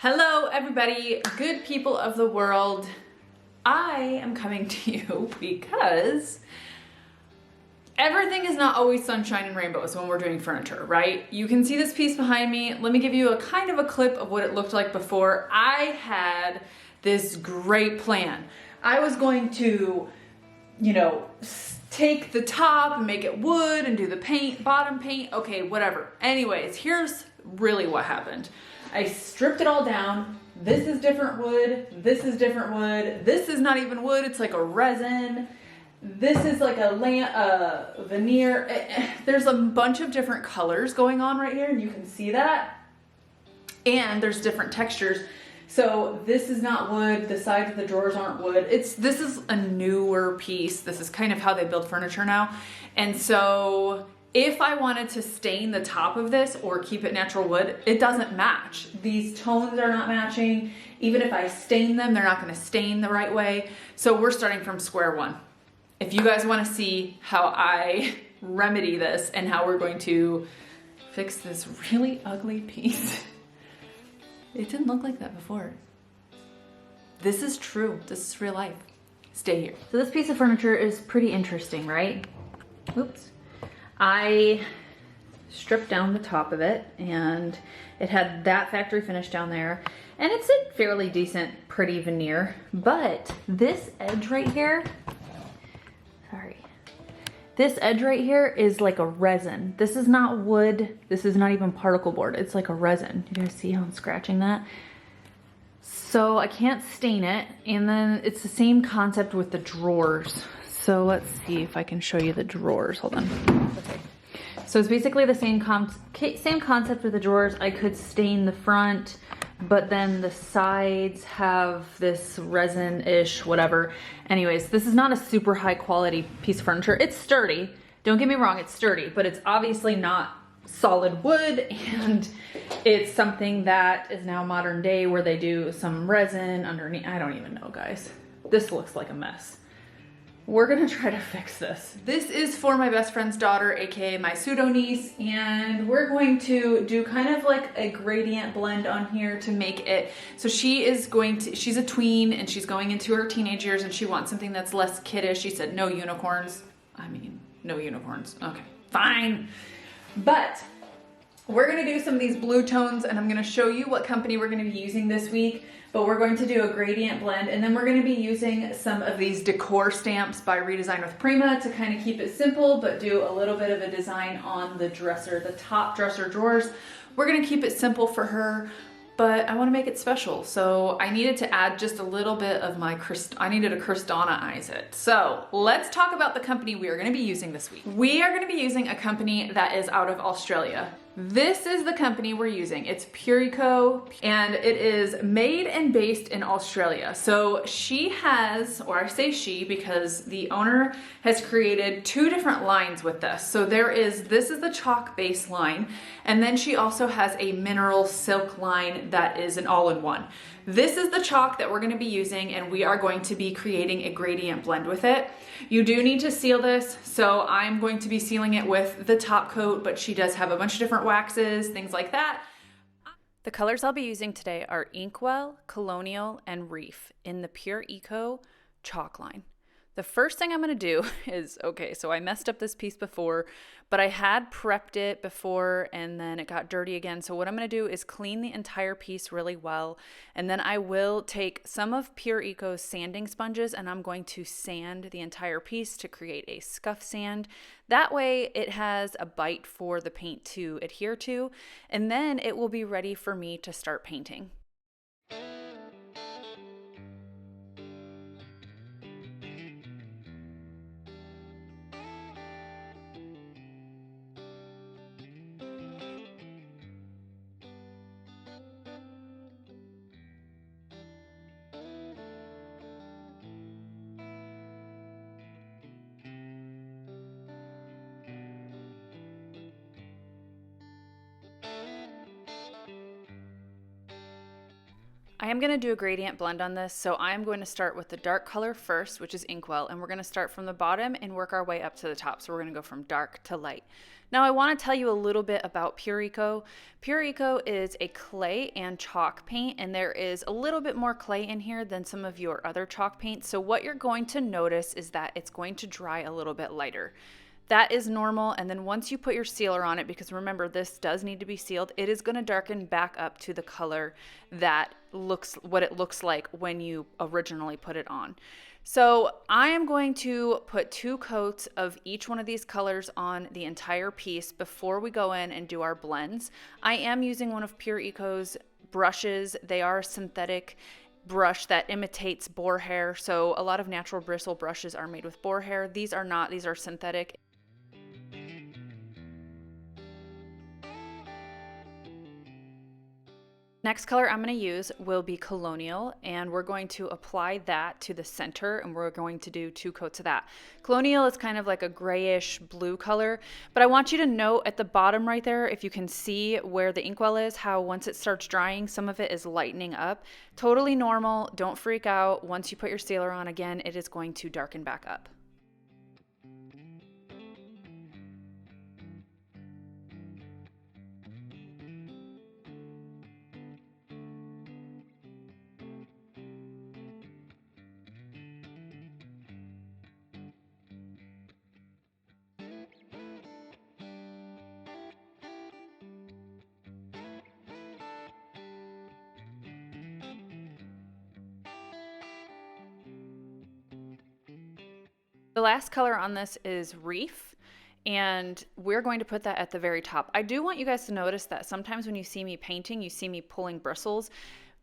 Hello everybody, good people of the world. I am coming to you because everything is not always sunshine and rainbows when we're doing furniture, right? You can see this piece behind me. Let me give you a kind of a clip of what it looked like before. I had this great plan. I was going to, take the top and make it wood and do the paint, bottom paint, okay, whatever. Anyways, here's really what happened. I stripped it all down. This is different wood. This is different wood. This is not even wood. It's like a resin. This is like a veneer. There's a bunch of different colors going on right here, and you can see that. And there's different textures. So this is not wood. The sides of the drawers aren't wood. This is a newer piece. This is kind of how they build furniture now. And so if I wanted to stain the top of this or keep it natural wood, it doesn't match. These tones are not matching. Even if I stain them, they're not gonna stain the right way. So we're starting from square one. If you guys wanna see how I remedy this and how we're going to fix this really ugly piece, it didn't look like that before. This is true, this is real life. Stay here. So this piece of furniture is pretty interesting, right? Oops. I stripped down the top of it and it had that factory finish down there, and it's a fairly decent, pretty veneer, but this edge right here, this edge right here is like a resin. This is not wood. This is not even particle board. It's like a resin. You guys see how I'm scratching that? So I can't stain it. And then it's the same concept with the drawers. So let's see if I can show you the drawers. Hold on. Okay. So it's basically the same concept with the drawers. I could stain the front, but then the sides have this resin-ish, whatever. Anyways, this is not a super high quality piece of furniture. It's sturdy. Don't get me wrong, it's sturdy, but it's obviously not solid wood, and it's something that is now modern day where they do some resin underneath. I don't even know, guys. This looks like a mess. We're gonna try to fix this. This is for my best friend's daughter, AKA my pseudo niece, and we're going to do kind of like a gradient blend on here to make it, so she's a tween and she's going into her teenage years and she wants something that's less kiddish. She said no unicorns. I mean, no unicorns. Okay, fine. But we're gonna do some of these blue tones and I'm gonna show you what company we're gonna be using this week. But we're going to do a gradient blend, and then we're going to be using some of these Decor stamps by Redesign with Prima to kind of keep it simple, but do a little bit of a design on the dresser, the top dresser drawers. We're going to keep it simple for her, but I want to make it special. So I needed to add just a little bit of my I needed a Crys'Dawna-ize it. So let's talk about the company we are going to be using this week. We are going to be using a company that is out of Australia. This is the company we're using. It's Pureco, and it is made and based in Australia. So she has, or I say she because the owner has created two different lines with this. So this is the chalk base line, and then she also has a mineral silk line that is an all-in-one. This is the chalk that we're going to be using, and we are going to be creating a gradient blend with it. You do need to seal this, so I'm going to be sealing it with the top coat, but she does have a bunch of different waxes, things like that. The colors I'll be using today are Inkwell, Colonial, and Reef in the Pureco chalk line. The first thing I'm going to do is, okay, so I messed up this piece before, but I had prepped it before and then it got dirty again. So what I'm going to do is clean the entire piece really well. And then I will take some of Pureco's sanding sponges and I'm going to sand the entire piece to create a scuff sand. That way it has a bite for the paint to adhere to, and then it will be ready for me to start painting. I am going to do a gradient blend on this, so I'm going to start with the dark color first, which is Inkwell, and we're going to start from the bottom and work our way up to the top. So we're going to go from dark to light. Now I want to tell you a little bit about Pureco. Pureco is a clay and chalk paint, and there is a little bit more clay in here than some of your other chalk paints. So what you're going to notice is that it's going to dry a little bit lighter. That is normal, and then once you put your sealer on it, because remember this does need to be sealed, it is going to darken back up to the color that looks what it looks like when you originally put it on. So I am going to put 2 coats of each one of these colors on the entire piece before we go in and do our blends. I am using one of Pureco's brushes. They are a synthetic brush that imitates boar hair. So a lot of natural bristle brushes are made with boar hair. These are not, these are synthetic. Next color I'm going to use will be Colonial, and we're going to apply that to the center, and we're going to do 2 coats of that. Colonial is kind of like a grayish blue color, but I want you to note at the bottom right there, if you can see where the inkwell is, how once it starts drying, some of it is lightening up. Totally normal, don't freak out. Once you put your sealer on again, it is going to darken back up. The last color on this is Reef, and we're going to put that at the very top. I do want you guys to notice that sometimes when you see me painting, you see me pulling bristles.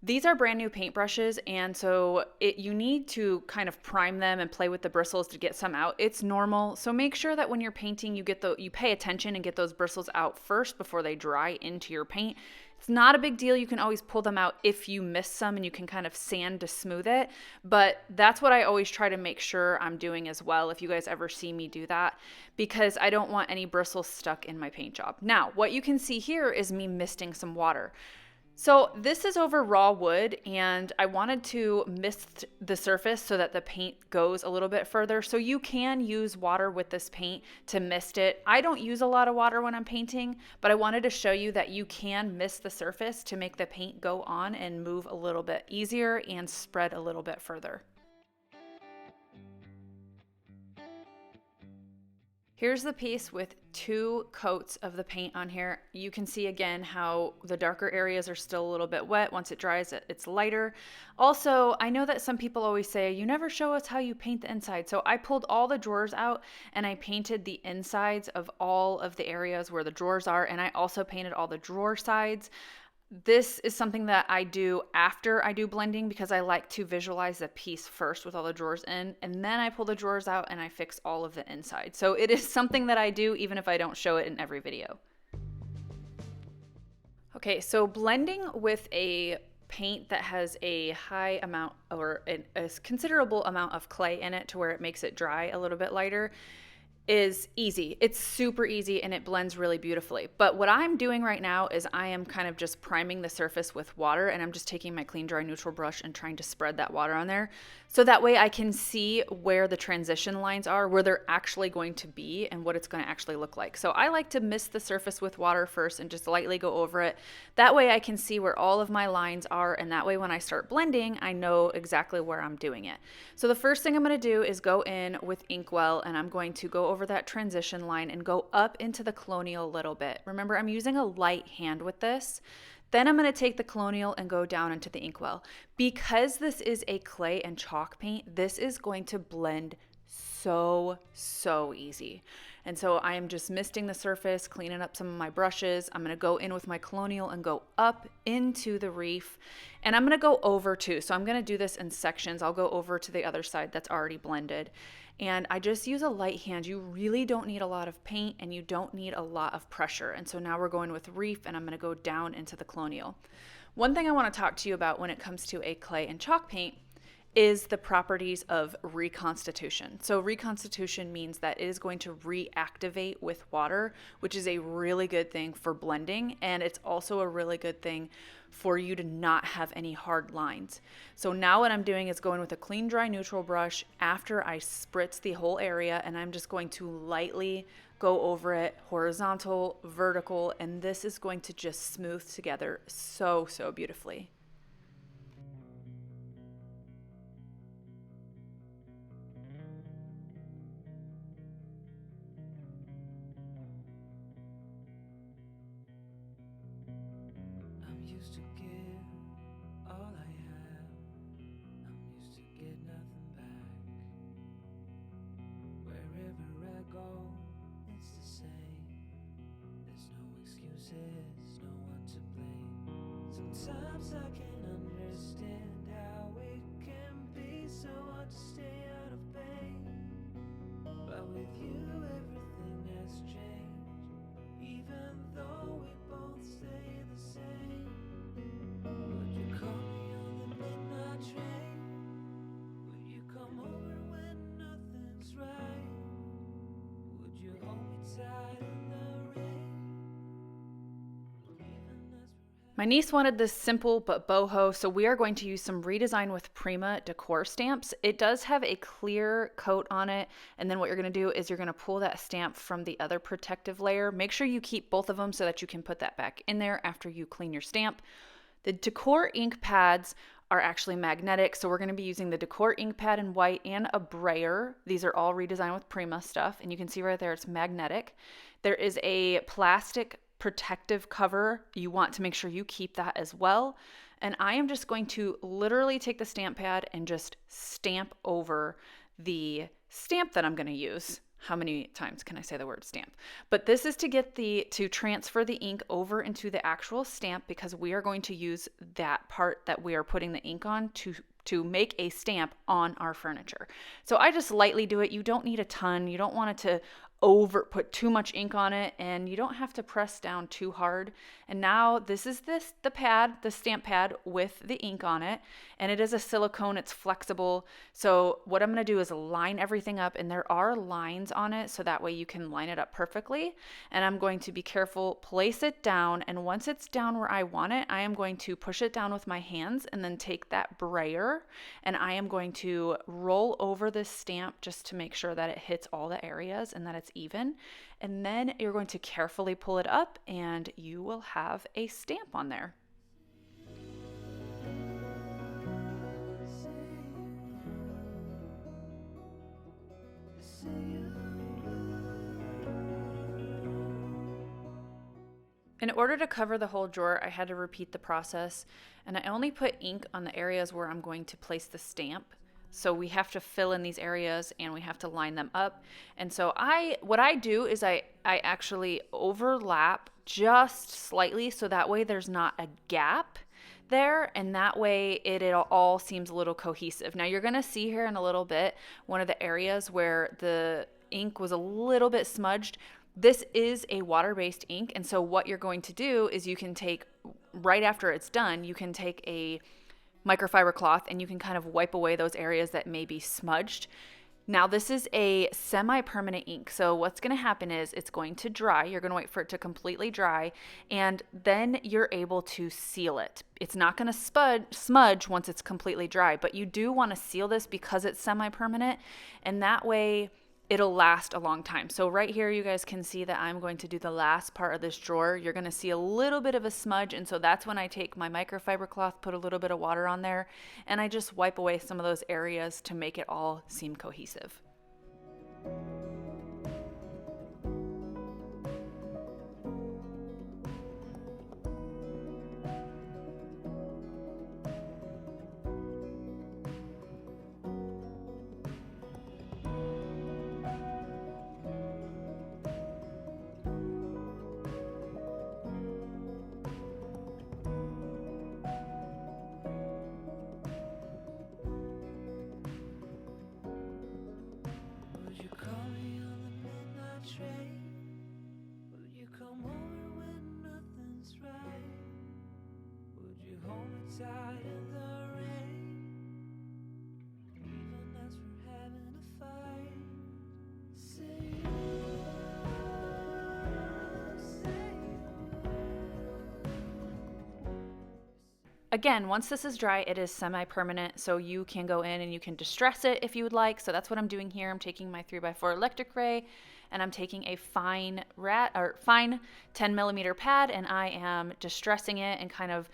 These are brand new paintbrushes, and so you need to kind of prime them and play with the bristles to get some out. It's normal, so make sure that when you're painting, you pay attention and get those bristles out first before they dry into your paint. It's not a big deal. You can always pull them out if you miss some, and you can kind of sand to smooth it, but that's what I always try to make sure I'm doing as well if you guys ever see me do that, because I don't want any bristles stuck in my paint job. Now, what you can see here is me misting some water. So this is over raw wood, and I wanted to mist the surface so that the paint goes a little bit further. So you can use water with this paint to mist it. I don't use a lot of water when I'm painting, but I wanted to show you that you can mist the surface to make the paint go on and move a little bit easier and spread a little bit further. Here's the piece with 2 coats of the paint on here. You can see again how the darker areas are still a little bit wet. Once it dries, it's lighter. Also, I know that some people always say, you never show us how you paint the inside. So I pulled all the drawers out and I painted the insides of all of the areas where the drawers are, and I also painted all the drawer sides. This is something that I do after I do blending because I like to visualize the piece first with all the drawers in, and then I pull the drawers out and I fix all of the inside. So it is something that I do even if I don't show it in every video. Okay, so blending with a paint that has a high amount or a considerable amount of clay in it to where it makes it dry a little bit lighter is easy. It's super easy and it blends really beautifully. But what I'm doing right now is I am kind of just priming the surface with water, and I'm just taking my clean, dry, neutral brush and trying to spread that water on there. So that way I can see where the transition lines are, where they're actually going to be and what it's going to actually look like. So I like to mist the surface with water first and just lightly go over it. That way I can see where all of my lines are, and that way when I start blending, I know exactly where I'm doing it. So the first thing I'm going to do is go in with Inkwell, and I'm going to go over that transition line and go up into the Colonial a little bit. Remember, I'm using a light hand with this. Then I'm going to take the Colonial and go down into the Inkwell. Because this is a clay and chalk paint, this is going to blend so easy. And so I am just misting the surface, cleaning up some of my brushes. I'm going to go in with my Colonial and go up into the Reef. And I'm going to go over too. So I'm going to do this in sections. I'll go over to the other side that's already blended. And I just use a light hand. You really don't need a lot of paint and you don't need a lot of pressure. And so now we're going with Reef, and I'm going to go down into the Colonial. One thing I want to talk to you about when it comes to a clay and chalk paint is the properties of reconstitution. So reconstitution means that it is going to reactivate with water, which is a really good thing for blending. And it's also a really good thing for you to not have any hard lines. So now what I'm doing is going with a clean, dry, neutral brush after I spritz the whole area, and I'm just going to lightly go over it, horizontal, vertical, and this is going to just smooth together so, so beautifully. Sometimes I can understand how it can be so hard to stay out of pain. But with you everything has changed, even though we both stay the same. Would you call me on the midnight train? Would you come over when nothing's right? Would you hold me tight in the rain? My niece wanted this simple but boho, so we are going to use some Redesign with Prima Decor stamps. It does have a clear coat on it, and then what you're going to do is you're going to pull that stamp from the other protective layer. Make sure you keep both of them so that you can put that back in there after you clean your stamp. The Decor ink pads are actually magnetic, so we're going to be using the Decor ink pad in white and a brayer. These are all Redesign with Prima stuff, and you can see right there it's magnetic. There is a plastic protective cover. You want to make sure you keep that as well. And I am just going to literally take the stamp pad and just stamp over the stamp that I'm going to use. How many times can I say the word stamp? But this is to get to transfer the ink over into the actual stamp, because we are going to use that part that we are putting the ink on to make a stamp on our furniture. So I just lightly do it. You don't need a ton. You don't want it to put too much ink on it, and you don't have to press down too hard. And now this is the stamp pad with the ink on it, and it is a silicone. It's flexible. So what I'm going to do is line everything up, and there are lines on it, so that way you can line it up perfectly. And I'm going to be careful, place it down, and once it's down where I want it, I am going to push it down with my hands and then take that brayer, and I am going to roll over this stamp just to make sure that it hits all the areas and that it's even. And then you're going to carefully pull it up, and you will have a stamp on there. In order to cover the whole drawer, I had to repeat the process, and I only put ink on the areas where I'm going to place the stamp. So we have to fill in these areas and we have to line them up. And so what I do is I actually overlap just slightly, so that way there's not a gap there, and that way it all seems a little cohesive. Now you're going to see here in a little bit one of the areas where the ink was a little bit smudged. This is a water-based ink, and so what you're going to do is you can take, right after it's done, you can take a microfiber cloth and you can kind of wipe away those areas that may be smudged. Now this is a semi-permanent ink, so what's going to happen is it's going to dry. You're going to wait for it to completely dry, and then you're able to seal it. It's not going to smudge once it's completely dry, but you do want to seal this because it's semi-permanent, and that way it'll last a long time. So right here, you guys can see that I'm going to do the last part of this drawer. You're going to see a little bit of a smudge, and so that's when I take my microfiber cloth, put a little bit of water on there, and I just wipe away some of those areas to make it all seem cohesive. Tied in the rain. Again, once this is dry, it is semi-permanent, so you can go in and you can distress it if you would like. So that's what I'm doing here. I'm taking my 3x4 electric ray, and I'm taking a fine 10mm pad, and I am distressing it and kind of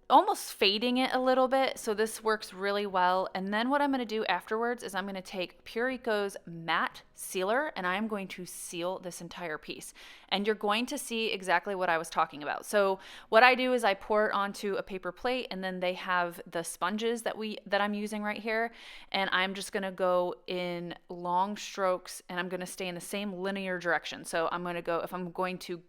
almost fading it a little bit. So this works really well. And then what I'm going to do afterwards is I'm going to take Pureco's matte sealer, and I'm going to seal this entire piece. And you're going to see exactly what I was talking about. So what I do is I pour it onto a paper plate, and then they have the sponges that I'm using right here. And I'm just going to go in long strokes, and I'm going to stay in the same linear direction. So I'm going to go, if I'm going to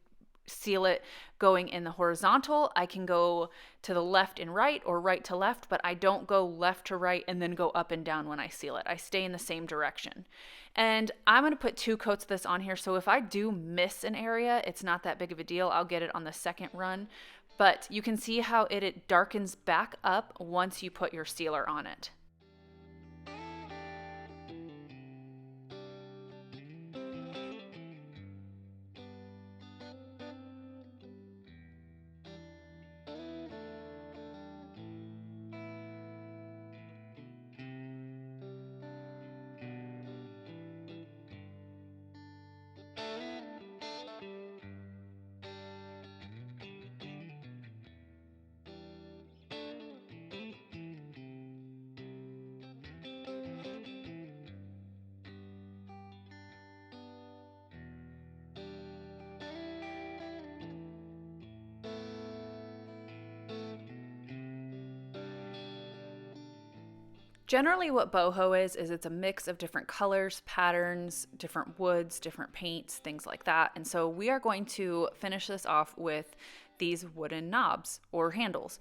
seal it going in the horizontal, I can go to the left and right or right to left, but I don't go left to right and then go up and down when I seal it. I stay in the same direction. And I'm going to put 2 coats of this on here, so if I do miss an area, it's not that big of a deal. I'll get it on the second run, but you can see how it darkens back up once you put your sealer on it. Generally what boho is it's a mix of different colors, patterns, different woods, different paints, things like that. And so we are going to finish this off with these wooden knobs or handles.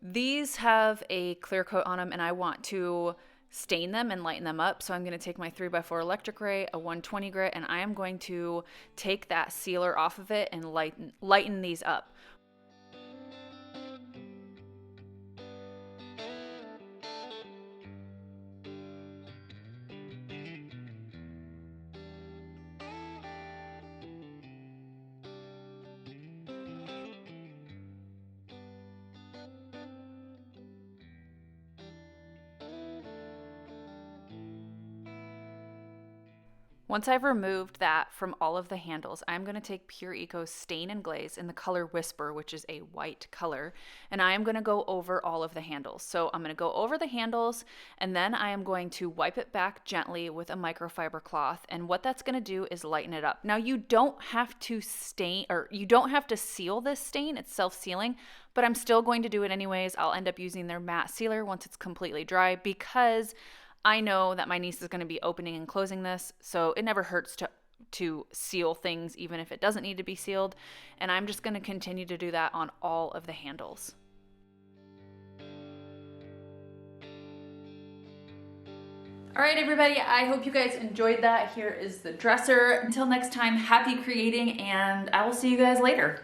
These have a clear coat on them, and I want to stain them and lighten them up. So I'm going to take my 3x4 electric ray, a 120 grit, and I am going to take that sealer off of it and lighten these up. Once I've removed that from all of the handles, I'm going to take Pureco's Stain and Glaze in the color Whisper, which is a white color, and I am going to go over all of the handles. So I'm going to go over the handles, and then I am going to wipe it back gently with a microfiber cloth, and what that's going to do is lighten it up. Now you don't have to stain, or you don't have to seal this stain, it's self-sealing, but I'm still going to do it anyways. I'll end up using their matte sealer once it's completely dry, because I know that my niece is going to be opening and closing this, so it never hurts to seal things even if it doesn't need to be sealed, and I'm just going to continue to do that on all of the handles. All right, everybody, I hope you guys enjoyed that. Here is the dresser. Until next time, happy creating, and I will see you guys later.